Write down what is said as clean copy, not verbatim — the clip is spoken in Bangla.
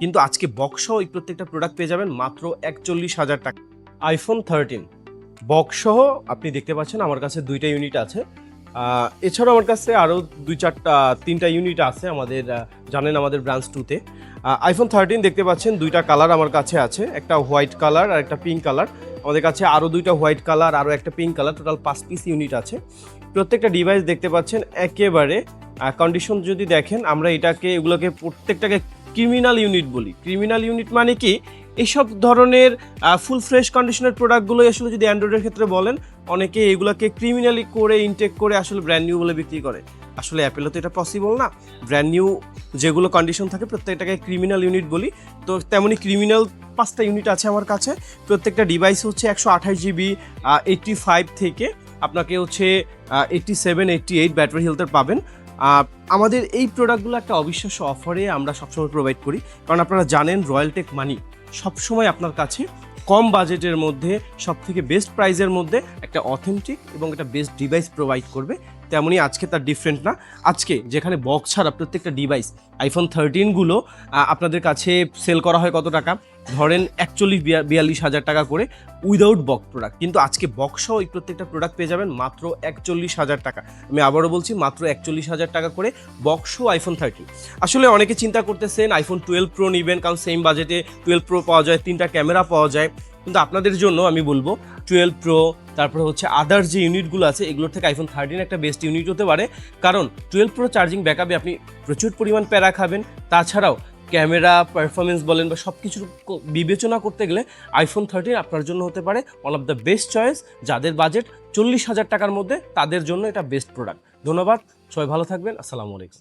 কিন্তু আজকে বক্সসহ এই প্রত্যেকটা প্রোডাক্ট পেয়ে যাবেন মাত্র 41,000 টাকা। আইফোন 13 বক্সসহ আপনি দেখতে পাচ্ছেন আমার কাছে 2টা ইউনিট আছে। এছাড়াও আমার কাছে আরও 3টা ইউনিট আছে আমাদের, জানেন আমাদের ব্রাঞ্চ 2-তে। আইফোন 13 দেখতে পাচ্ছেন 2টা কালার আমার কাছে আছে, একটা হোয়াইট কালার আর একটা পিঙ্ক কালার। আমাদের কাছে আরও 2টা হোয়াইট কালার, আরও একটা pink colour, total 5 piece unit আছে। প্রত্যেকটা ডিভাইস দেখতে পাচ্ছেন একেবারে কন্ডিশন যদি দেখেন, আমরা এগুলোকে প্রত্যেকটাকে ক্রিমিনাল ইউনিট বলি। ক্রিমিনাল ইউনিট মানে কি, এইসব ধরনের ফুল ফ্রেশ কন্ডিশনের প্রোডাক্টগুলো আসলে যদি অ্যান্ড্রয়েডের ক্ষেত্রে বলেন, অনেকে এগুলোকে ক্রিমিনালি করে ইনটেক করে আসলে ব্র্যান্ড নিউ বলে বিক্রি করে। আসলে অ্যাপেলে তো এটা পসিবল না। ব্র্যান্ড নিউ যেগুলো কন্ডিশন থাকে প্রত্যেকটাকে ক্রিমিনাল ইউনিট বলি। তো তেমনই ক্রিমিনাল 5টা ইউনিট আছে আমার কাছে। প্রত্যেকটা ডিভাইস হচ্ছে 128 জিবি 85 থেকে আপনাকে হচ্ছে 87 88 ব্যাটারি হেলথের পাবেন। আমাদের এই প্রোডাক্টগুলো একটা অবিশ্বাস্য অফারে আমরা সবসময় প্রোভাইড করি, কারণ আপনারা জানেন রয়্যালটেক মানি সবসময় আপনার কাছে কম বাজেটের মধ্যে সবথেকে বেস্ট প্রাইসের মধ্যে একটা অথেন্টিক এবং একটা বেস্ট ডিভাইস প্রোভাইড করবে। তেমনই আজকে তার ডিফারেন্ট না। আজকে যেখানে বক্স ছাড়া প্রত্যেকটা ডিভাইস আইফোন 13গুলো আপনাদের কাছে সেল করা হয় কত টাকা, ধরেন 41-42 হাজার টাকা করে উইদাউট বক্স প্রোডাক্ট, কিন্তু আজকে বক্সসহ এই প্রত্যেকটা প্রোডাক্ট পেয়ে যাবেন মাত্র 41,000 টাকা। আমি আবারও বলছি, মাত্র 41,000 টাকা করে বক্সসহ আইফোন 13। আসলে অনেকে চিন্তা করতেছেন আইফোন 12 প্রো নেবেন, কারণ সেম বাজেটে 12 প্রো পাওয়া যায়, 3টা ক্যামেরা পাওয়া যায়। কিন্তু আপনাদের জন্য আমি বলবো 12 প্রো, তারপরে হচ্ছে আদার্স যে ইউনিটগুলো আছে এগুলোর থেকে আইফোন 13 একটা বেস্ট ইউনিট হতে পারে। কারণ 12 প্রো চার্জিং ব্যাকআপে আপনি প্রচুর পরিমাণ প্যারা খাবেন। তাছাড়াও ক্যামেরা পারফরমেন্স বলেন বা সব কিছুর বিবেচনা করতে গেলে আইফোন 13 আপনার জন্য হতে পারে one of the best choice. যাদের বাজেট 40,000 টাকার মধ্যে, তাদের জন্য এটা বেস্ট প্রোডাক্ট। ধন্যবাদ, সবাই ভালো থাকবেন। আসসালামু আলাইকুম।